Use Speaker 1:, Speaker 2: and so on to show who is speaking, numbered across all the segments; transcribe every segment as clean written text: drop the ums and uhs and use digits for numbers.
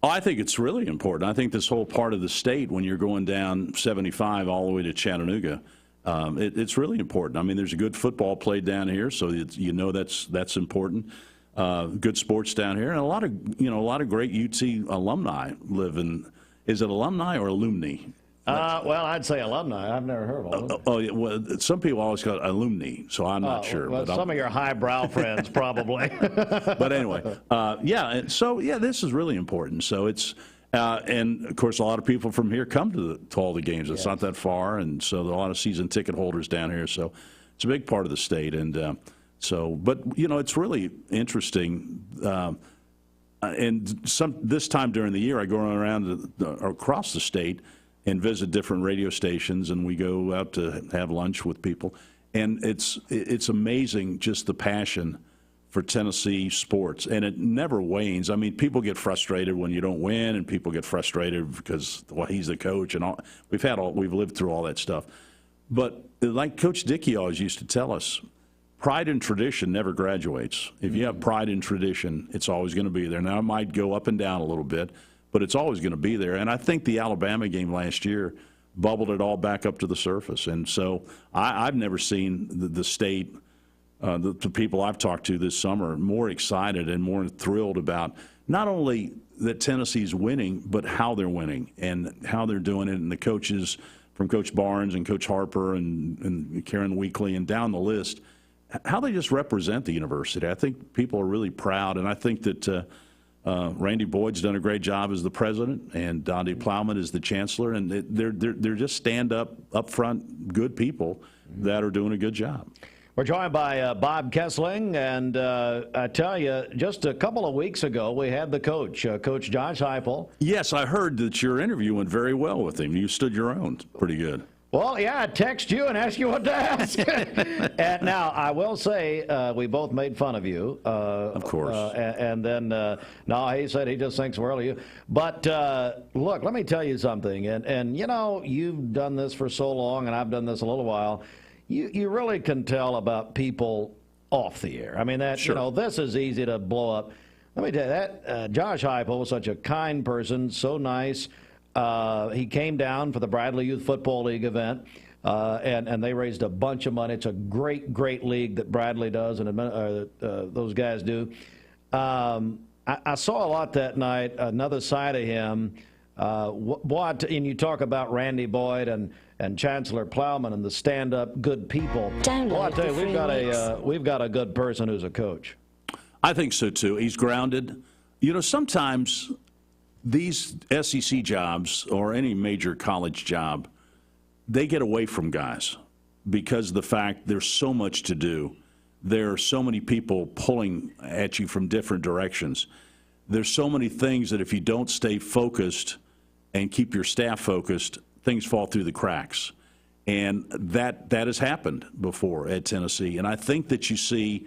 Speaker 1: Oh, I think it's really important. I think this whole part of the state, when you're going down 75 all the way to Chattanooga, it's really important. I mean, there's a good football played down here, so you know that's important. Good sports down here, and a lot of great UT alumni live in. Is it alumni or alumni?
Speaker 2: Well, I'd say alumni. I've never heard of them.
Speaker 1: Yeah, well, some people always call it alumni, so I'm not sure.
Speaker 2: Well, some of your highbrow friends probably.
Speaker 1: But anyway, this is really important. So it's, and of course, a lot of people from here come to all the games. It's not that far, and so there are a lot of season ticket holders down here. So it's a big part of the state, and but it's really interesting. And this time during the year, I go around across the state and visit different radio stations, and we go out to have lunch with people. And it's amazing just the passion for Tennessee sports, and it never wanes. I mean, people get frustrated when you don't win, and people get frustrated because, well, he's the coach, and all. We've lived through all that stuff. But like Coach Dickey always used to tell us, pride and tradition never graduates. If you have pride and tradition, it's always going to be there. Now, it might go up and down a little bit, but it's always going to be there. And I think the Alabama game last year bubbled it all back up to the surface. And so I've never seen the state, the people I've talked to this summer, more excited and more thrilled about not only that Tennessee's winning, but how they're winning and how they're doing it. And the coaches, from Coach Barnes and Coach Harper and Karen Weekly and down the list, how they just represent the university. I think people are really proud, and I think that Randy Boyd's done a great job as the president, and Donde Plowman is the chancellor, and they're just up front, good people that are doing a good job.
Speaker 2: We're joined by Bob Kesling, and I tell you, just a couple of weeks ago, we had the coach, Coach Josh Heupel.
Speaker 1: Yes, I heard that your interview went very well with him. You stood your own pretty good.
Speaker 2: Well, yeah, I text you and ask you what to ask. And now, I will say, we both made fun of you.
Speaker 1: Of course.
Speaker 2: And then, no, he said he just thinks well of you. But, look, let me tell you something. And you've done this for so long, and I've done this a little while. You really can tell about people off the air. I mean,
Speaker 1: sure.
Speaker 2: This is easy to blow up. Let me tell you that Josh Heupel was such a kind person, so nice. He came down for the Bradley Youth Football League event, and they raised a bunch of money. It's a great, great league that Bradley does and those guys do. I saw a lot that night, another side of him. And you talk about Randy Boyd and Chancellor Plowman and the stand-up good people. Well, I tell you, we've got a good person who's a coach.
Speaker 1: I think so, too. He's grounded. Sometimes these SEC jobs or any major college job, they get away from guys because of the fact there's so much to do. There are so many people pulling at you from different directions. There's so many things that if you don't stay focused and keep your staff focused, things fall through the cracks. And that has happened before at Tennessee. And I think that you see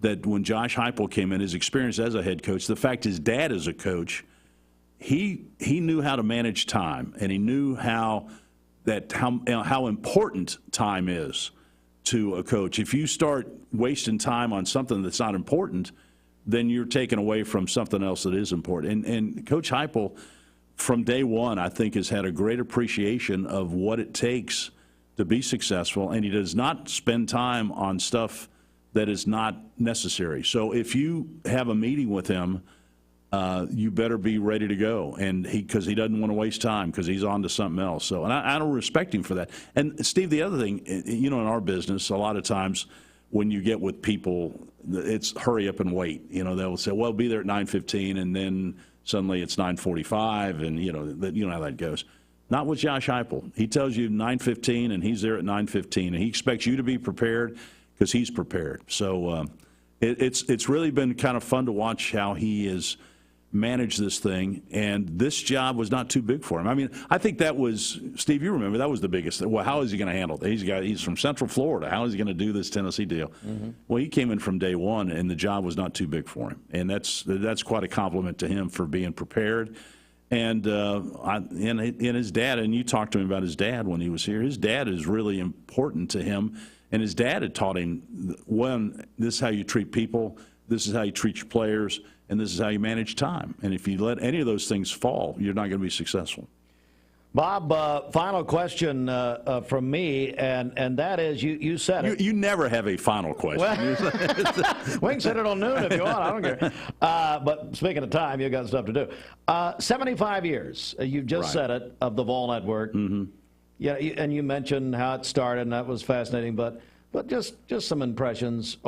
Speaker 1: that when Josh Heupel came in, his experience as a head coach, the fact his dad is a coach, he knew how to manage time, and he knew how important time is to a coach. If you start wasting time on something that's not important, then you're taken away from something else that is important. And Coach Heupel, from day one, I think, has had a great appreciation of what it takes to be successful, and he does not spend time on stuff that is not necessary. So if you have a meeting with him, you better be ready to go, and because he doesn't want to waste time because he's on to something else. So, and I don't respect him for that. And Steve, the other thing, in our business, a lot of times when you get with people, it's hurry up and wait. They'll say, "Well, be there at 9:15," and then suddenly it's 9:45, and you know how that goes. Not with Josh Heupel. He tells you 9:15, and he's there at 9:15, and he expects you to be prepared because he's prepared. So it's really been kind of fun to watch how he is manage this thing, and this job was not too big for him. I mean, I think that was, Steve, you remember, that was the biggest thing. Well, how is he going to handle it? He's from Central Florida. How is he going to do this Tennessee deal? Mm-hmm. Well, he came in from day one, and the job was not too big for him, and that's quite a compliment to him for being prepared. And his dad, and you talked to him about his dad when he was here. His dad is really important to him, and his dad had taught him, one, this is how you treat people, this is how you treat your players, and this is how you manage time. And if you let any of those things fall, you're not going to be successful.
Speaker 2: Bob, final question from me, and that is, you said it.
Speaker 1: You never have a final question.
Speaker 2: Well, we can sit it on noon if you want. I don't care. But speaking of time, you've got stuff to do. 75 years, you just said it, of the Vol Network. Mm-hmm. Yeah, and you mentioned how it started, and that was fascinating. But just some impressions.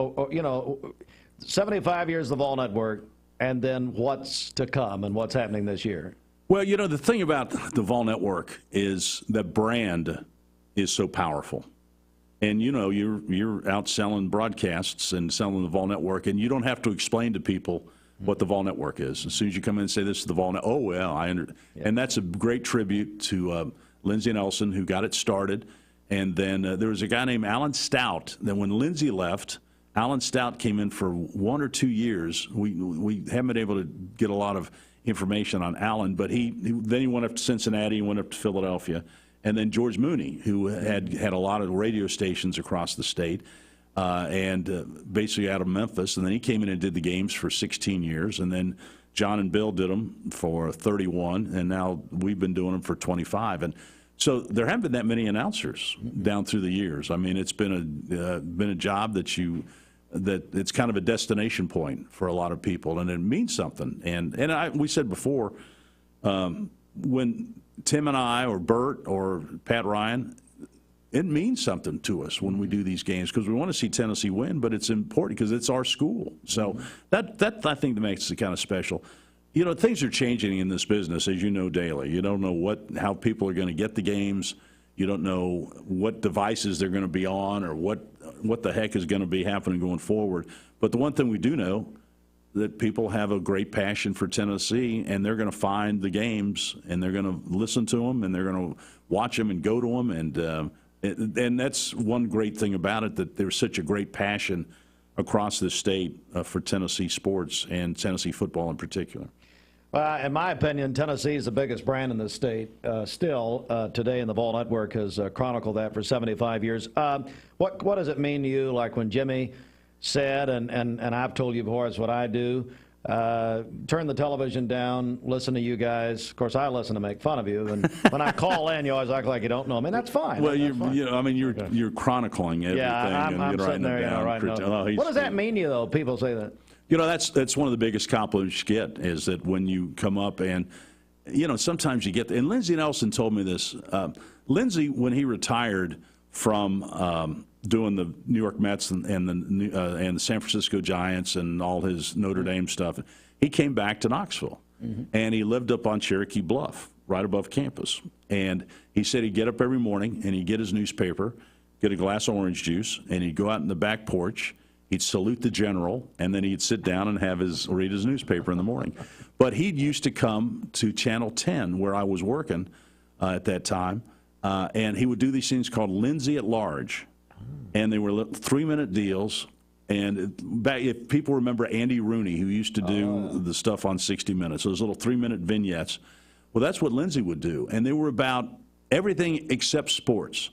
Speaker 2: 75 years of the Vol Network, and then what's to come and what's happening this year.
Speaker 1: Well, the thing about the Vol Network is that brand is so powerful. And, you're out selling broadcasts and selling the Vol Network, and you don't have to explain to people what the Vol Network is. As soon as you come in and say, this is the Vol Network, oh, well, I understand. Yeah. And that's a great tribute to Lindsey Nelson, who got it started. And then there was a guy named Alan Stout. Then when Lindsey left, Alan Stout came in for 1 or 2 years. We haven't been able to get a lot of information on Alan, but then he went up to Cincinnati, he went up to Philadelphia, and then George Mooney, who had a lot of radio stations across the state, and basically out of Memphis, and then he came in and did the games for 16 years, and then John and Bill did them for 31, and now we've been doing them for 25, and so there haven't been that many announcers down through the years. I mean, it's been a job that it's kind of a destination point for a lot of people, and it means something. And we said before, when Tim and I or Bert or Pat Ryan, it means something to us when we do these games because we want to see Tennessee win, but it's important because it's our school. So that I think that makes it kind of special. Things are changing in this business, as you know, daily. You don't know how people are going to get the games. You don't know what devices they're going to be on or what the heck is going to be happening going forward. But the one thing we do know, that people have a great passion for Tennessee, and they're going to find the games, and they're going to listen to them, and they're going to watch them and go to them. And that's one great thing about it, that there's such a great passion across the state for Tennessee sports and Tennessee football in particular.
Speaker 2: In my opinion, Tennessee is the biggest brand in the state still today, and the Vol Network has chronicled that for 75 years. What does it mean to you, like when Jimmy said, and I've told you before, it's what I do, turn the television down, listen to you guys. Of course, I listen to make fun of you, and when I call in, you always act like you don't know me. That's fine.
Speaker 1: Well,
Speaker 2: fine.
Speaker 1: You're chronicling everything.
Speaker 2: Yeah, I'm sitting there, writing notes. What does that mean to you, though? People say that.
Speaker 1: That's one of the biggest compliments you get, is that when you come up and, sometimes you get, and Lindsey Nelson told me this. Lindsey, when he retired from doing the New York Mets and the San Francisco Giants and all his Notre Dame stuff, he came back to Knoxville, and he lived up on Cherokee Bluff, right above campus. And he said he'd get up every morning and he'd get his newspaper, get a glass of orange juice, and he'd go out in the back porch. He'd salute the general, and then he'd sit down and read his newspaper in the morning. But he used to come to Channel 10, where I was working at that time, and he would do these things called Lindsey at Large. And they were 3-minute deals. And if people remember Andy Rooney, who used to do the stuff on 60 Minutes, those little 3-minute vignettes, well, that's what Lindsey would do. And they were about everything except sports.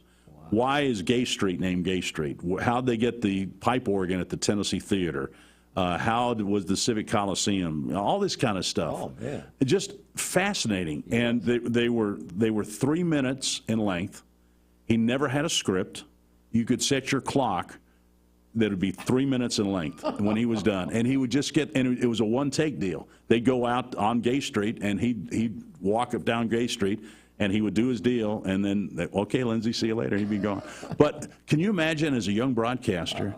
Speaker 1: Why is Gay Street named Gay Street? How'd they get the pipe organ at the Tennessee Theater? How was the Civic Coliseum? All this kind of stuff.
Speaker 2: Oh, yeah.
Speaker 1: Just fascinating. Yes. And they were 3 minutes in length. He never had a script. You could set your clock that would be 3 minutes in length when he was done. And he would just and it was a one-take deal. They'd go out on Gay Street, and he'd walk up down Gay Street, and he would do his deal, and then, okay, Lindsey, see you later. He'd be gone. But can you imagine, as a young broadcaster,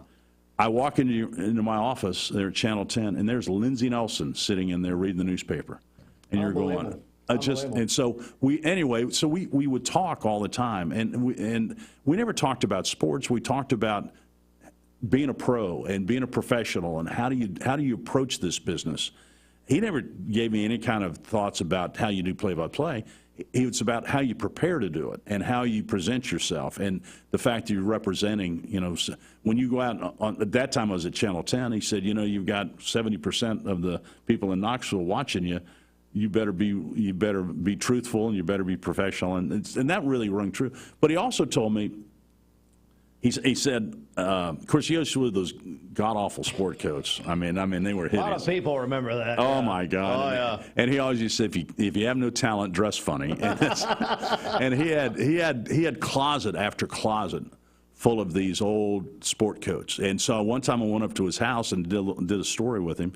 Speaker 1: I walk into my office there at Channel 10, and there's Lindsey Nelson sitting in there reading the newspaper. And you're going, and so we would talk all the time, and we never talked about sports. We talked about being a pro and being a professional, and how do you approach this business. He never gave me any kind of thoughts about how you do play-by-play. It's about how you prepare to do it and how you present yourself, and the fact that you're representing, when you go out at that time I was at Channel 10, he said, you've got 70% of the people in Knoxville watching you. You better be truthful, and you better be professional, and that really rung true. But he also told me He said, of course, he goes through those god-awful sport coats. I mean, they were hideous.
Speaker 2: A lot of people remember that.
Speaker 1: Oh,
Speaker 2: yeah.
Speaker 1: my God.
Speaker 2: Oh, yeah.
Speaker 1: And he always used to say, if you have no talent, dress funny. And he had closet after closet full of these old sport coats. And so one time I went up to his house and did a story with him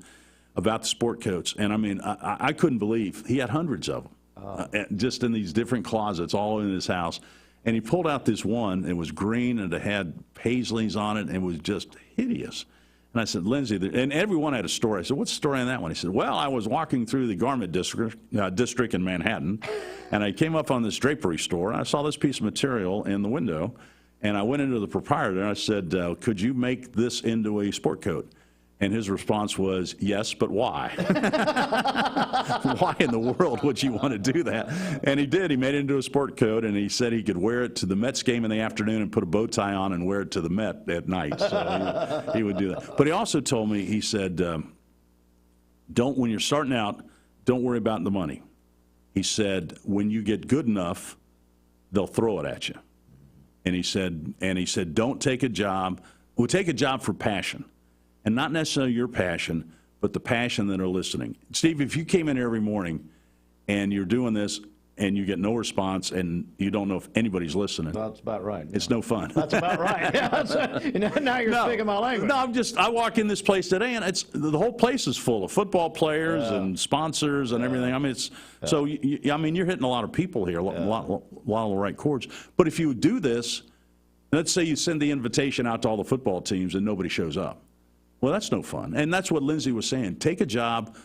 Speaker 1: about the sport coats. And, I mean, I couldn't believe he had hundreds of them, just in these different closets all in his house. And he pulled out this one. It was green, and it had paisleys on it, and it was just hideous. And I said, Lindsay, and everyone had a story. I said, what's the story on that one? He said, well, I was walking through the garment district in Manhattan, and I came up on this drapery store, and I saw this piece of material in the window, and I went into the proprietor, and I said, could you make this into a sport coat? And his response was, yes, but why? Why in the world would you want to do that? And he did. He made it into a sport coat, and he said he could wear it to the Mets game in the afternoon and put a bow tie on and wear it to the Met at night. So he would do that. But he also told me, he said, when you're starting out, don't worry about the money. He said, when you get good enough, they'll throw it at you. And he said, don't take a job. Well, take a job for passion. And not necessarily your passion, but the passion that are listening. Steve, if you came in here every morning and you're doing this and you get no response and you don't know if anybody's listening.
Speaker 2: That's about right.
Speaker 1: It's no fun.
Speaker 2: That's about right. Yeah, now you're speaking my language.
Speaker 1: No, I walk in this place today and the whole place is full of football players and sponsors and everything. I mean, so you're hitting a lot of people here, a lot of the right chords. But if you would do this, let's say you send the invitation out to all the football teams and nobody shows up. Well, that's no fun. And that's what Lindsay was saying. Take a job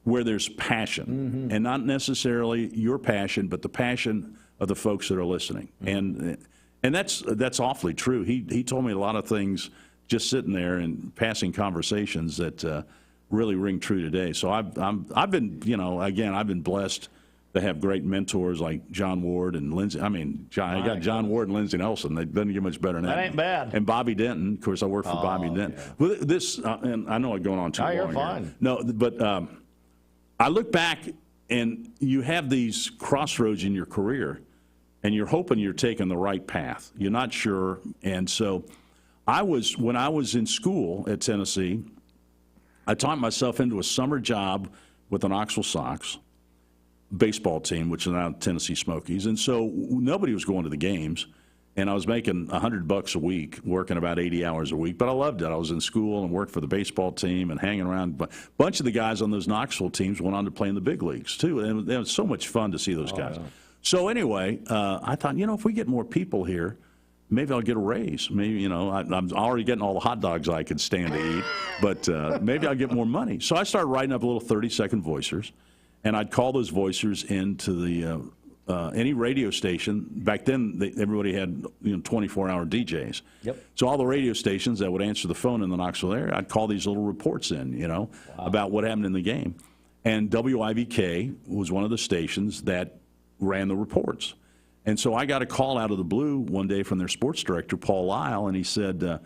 Speaker 1: where there's passion, and not necessarily your passion, but the passion of the folks that are listening. And that's awfully true. He told me a lot of things just sitting there and passing conversations that really ring true today. So I've been, I've been blessed to have great mentors like John Ward and Lindsay. I mean, I got John Ward and Lindsay Nelson. They doesn't get much better than that.
Speaker 2: That ain't bad.
Speaker 1: And Bobby Denton. Of course, I work for Bobby Denton. Yeah. Well, this, and I know I'm going on too long.
Speaker 2: You're
Speaker 1: here.
Speaker 2: fine.
Speaker 1: No, but I look back, and you have these crossroads in your career, and you're hoping you're taking the right path. You're not sure. And so when I was in school at Tennessee, I taught myself into a summer job with the Knoxville Sox baseball team, which is now Tennessee Smokies. And so nobody was going to the games, and I was making $100 a week, working about 80 hours a week. But I loved it. I was in school and worked for the baseball team and hanging around. A bunch of the guys on those Knoxville teams went on to play in the big leagues, too. And it was so much fun to see those guys. Yeah. So anyway, I thought, if we get more people here, maybe I'll get a raise. Maybe, I'm already getting all the hot dogs I could stand to eat, but maybe I'll get more money. So I started writing up little 30-second voicers. And I'd call those voicers into the any radio station. Back then, everybody had 24-hour DJs.
Speaker 2: Yep.
Speaker 1: So all the radio stations that would answer the phone in the Knoxville area, I'd call these little reports in, about what happened in the game. And WIVK was one of the stations that ran the reports. And so I got a call out of the blue one day from their sports director, Paul Lyle, and he said,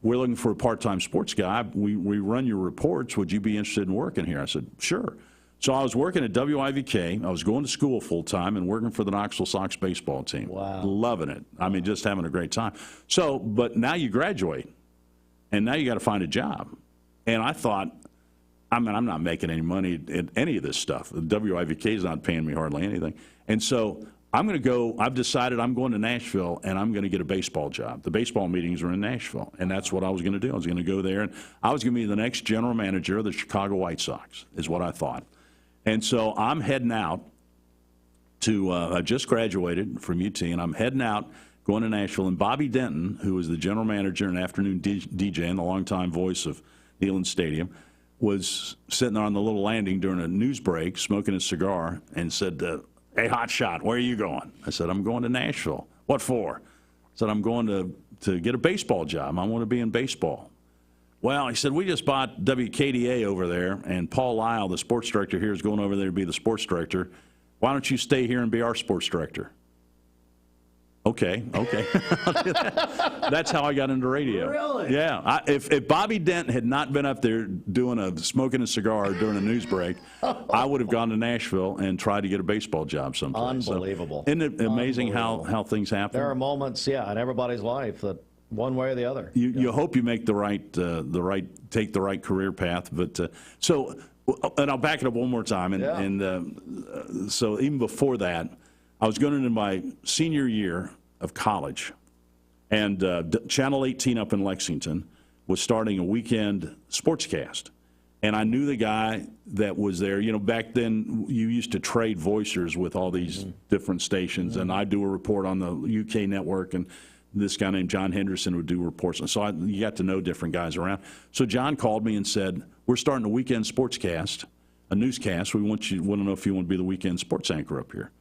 Speaker 1: we're looking for a part-time sports guy. We run your reports. Would you be interested in working here? I said, sure. So I was working at WIVK. I was going to school full-time and working for the Knoxville Sox baseball team.
Speaker 2: Wow.
Speaker 1: Loving it. I mean, just having a great time. So, but now you graduate, and now you got to find a job. And I thought, I'm not making any money in any of this stuff. The WIVK is not paying me hardly anything. And so I've decided I'm going to Nashville, and I'm going to get a baseball job. The baseball meetings are in Nashville, and that's what I was going to do. I was going to go there, and I was going to be the next general manager of the Chicago White Sox, is what I thought. And so I'm heading out to, I just graduated from UT, and I'm heading out, going to Nashville. And Bobby Denton, who was the general manager and afternoon DJ and the longtime voice of Neyland Stadium, was sitting there on the little landing during a news break, smoking a cigar, and said, hey, hotshot, where are you going? I said, I'm going to Nashville. What for? I said, I'm going to get a baseball job. I want to be in baseball. Well, he said, we just bought WKDA over there, and Paul Lyle, the sports director here, is going over there to be the sports director. Why don't you stay here and be our sports director? Okay. That's how I got into radio.
Speaker 2: Really?
Speaker 1: Yeah. If Bobby Dent had not been up there smoking a cigar during a news break, I would have gone to Nashville and tried to get a baseball job someplace.
Speaker 2: Unbelievable.
Speaker 1: So, isn't it amazing how things happen?
Speaker 2: There are moments, in everybody's life that one way or the other.
Speaker 1: You hope you make take the right career path. But and I'll back it up one more time. So even before that, I was going into my senior year of college, and Channel 18 up in Lexington was starting a weekend sportscast. And I knew the guy that was there. You know, back then you used to trade voicers with all these different stations, and I'd do a report on the UK network, and this guy named John Henderson would do reports. And so you got to know different guys around. So John called me and said, "We're starting a weekend sportscast, a newscast. We want to know if you want to be the weekend sports anchor up here."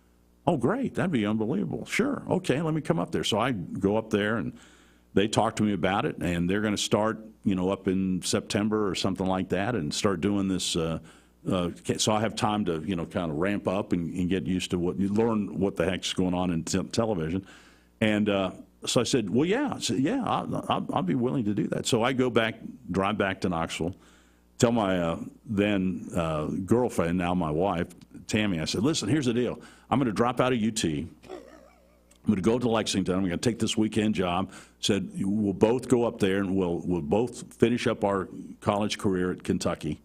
Speaker 1: Oh, great. That'd be unbelievable. Sure. Okay, let me come up there. So I go up there, and they talk to me about it, and they're going to start, up in September or something like that, and start doing this. So I have time to, kind of ramp up and get used to learn what the heck's going on in television. And so I said, well, yeah. I'll be willing to do that. So I drive back to Knoxville, tell my then girlfriend, now my wife, Tammy, I said, listen, here's the deal. I'm going to drop out of UT. I'm going to go to Lexington. I'm going to take this weekend job. Said we'll both go up there and we'll both finish up our college career at Kentucky,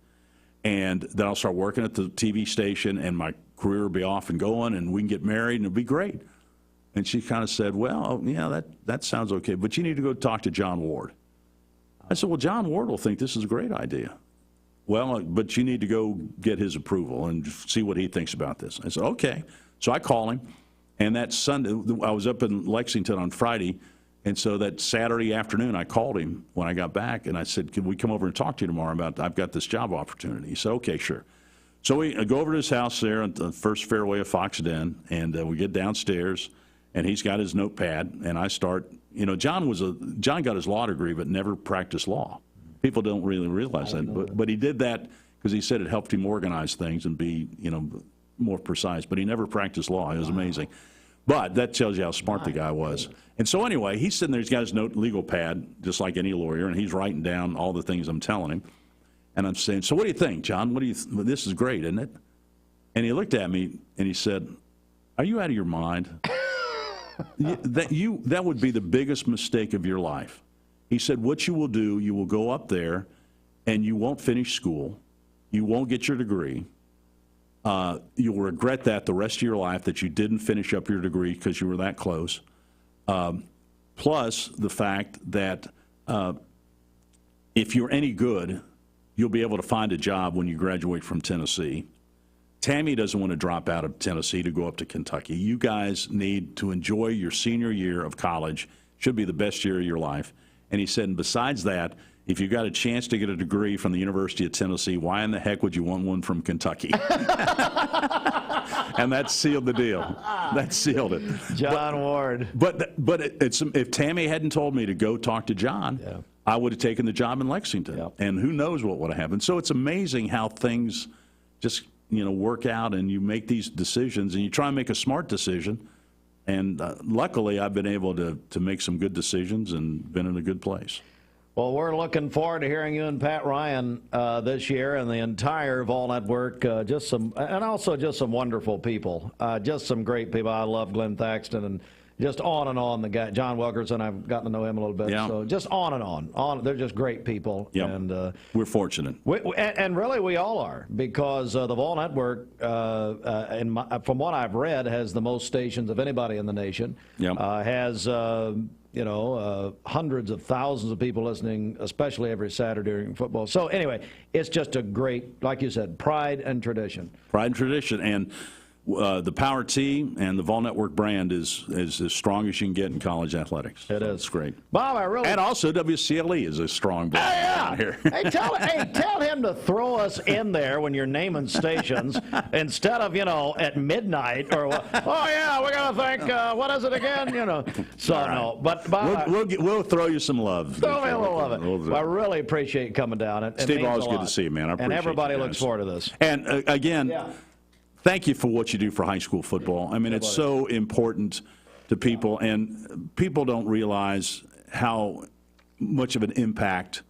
Speaker 1: and then I'll start working at the TV station, and my career will be off and going, and we can get married, and it'll be great. And she kind of said, well, yeah, that sounds okay, but you need to go talk to John Ward. I said, well, John Ward will think this is a great idea. Well, but you need to go get his approval and see what he thinks about this. I said, okay. So I call him. And that Sunday, I was up in Lexington on Friday, and so that Saturday afternoon, I called him when I got back, and I said, can we come over and talk to you tomorrow about, I've got this job opportunity. He said, okay, sure. So we go over to his house there on the first fairway of Fox Den, and we get downstairs, and he's got his notepad, and I start, John got his law degree, but never practiced law. People don't really realize that, but he did that because he said it helped him organize things and be, more precise, but he never practiced law. It was amazing. But that tells you how smart the guy was. And so anyway, he's sitting there, he's got his legal pad, just like any lawyer, and he's writing down all the things I'm telling him. And I'm saying, so what do you think, John? This is great, isn't it? And he looked at me and he said, are you out of your mind? That would be the biggest mistake of your life. He said, what you will do, you will go up there and you won't finish school. You won't get your degree. You'll regret that the rest of your life, that you didn't finish up your degree because you were that close. Plus the fact that if you're any good, you'll be able to find a job when you graduate from Tennessee. Tammy doesn't want to drop out of Tennessee to go up to Kentucky. You guys need to enjoy your senior year of college. Should be the best year of your life. And he said, and besides that, if you got a chance to get a degree from the University of Tennessee, why in the heck would you want one from Kentucky? And that sealed the deal. That sealed it.
Speaker 2: John Ward.
Speaker 1: But if Tammy hadn't told me to go talk to John, I would have taken the job in Lexington. Yep. And who knows what would have happened. So it's amazing how things just work out, and you make these decisions, and you try and make a smart decision. And luckily, I've been able to make some good decisions and been in a good place.
Speaker 2: Well, we're looking forward to hearing you and Pat Ryan this year, and the entire Vol Network. Just some wonderful people, just some great people. I love Glenn Thaxton, and just on and on. The guy John Wilkerson, I've gotten to know him a little bit. Yeah. So just on and on. They're just great people.
Speaker 1: Yep.
Speaker 2: And
Speaker 1: we're fortunate.
Speaker 2: And really, we all are, because the Vol Network, from what I've read, has the most stations of anybody in the nation. Yep. Has hundreds of thousands of people listening, especially every Saturday during football. So anyway, it's just a great, like you said, pride and tradition.
Speaker 1: Pride and tradition. And the Power T and the Vol Network brand is as strong as you can get in college athletics.
Speaker 2: It is.
Speaker 1: It's great.
Speaker 2: Bob, I really...
Speaker 1: And also WCLE is a strong brand down here.
Speaker 2: Hey, tell him to throw us in there when you're naming stations instead of, at midnight or, oh, yeah, we're going to think, what is it again? So, right. No. But, Bob...
Speaker 1: We'll throw you some love.
Speaker 2: Throw me a little love it. I really appreciate you coming down.
Speaker 1: Steve, always good to see you, man. I appreciate it.
Speaker 2: And everybody looks forward to this.
Speaker 1: And, again... Yeah. Thank you for what you do for high school football. I mean, it's so important to people, and people don't realize how much of an impact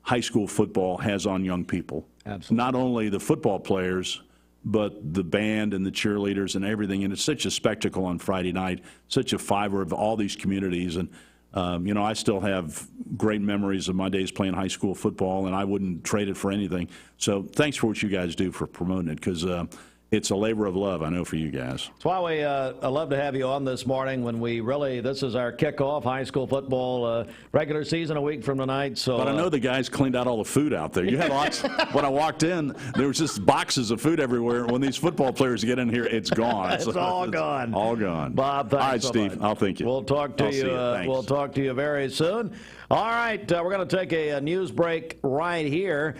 Speaker 1: high school football has on young people.
Speaker 2: Absolutely.
Speaker 1: Not only the football players, but the band and the cheerleaders and everything. And it's such a spectacle on Friday night, such a fiber of all these communities. And I still have great memories of my days playing high school football, and I wouldn't trade it for anything. So thanks for what you guys do for promoting it, because it's a labor of love, I know, for you guys.
Speaker 2: That's why we love to have you on this morning when this is our kickoff high school football regular season a week from tonight. So,
Speaker 1: but I know the guys cleaned out all the food out there. You had lots. When I walked in, there was just boxes of food everywhere. When these football players get in here, it's gone.
Speaker 2: It's all gone.
Speaker 1: All gone.
Speaker 2: Bob, thanks
Speaker 1: all right,
Speaker 2: so
Speaker 1: Steve,
Speaker 2: much.
Speaker 1: I'll thank you.
Speaker 2: We'll talk to you. We'll talk to you very soon. All right, we're going to take a news break right here.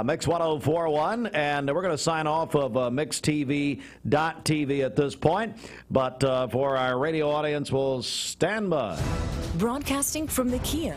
Speaker 2: Mix 104.1, and we're going to sign off of MixTV.tv at this point. But for our radio audience, we'll stand by.
Speaker 3: Broadcasting from the Kia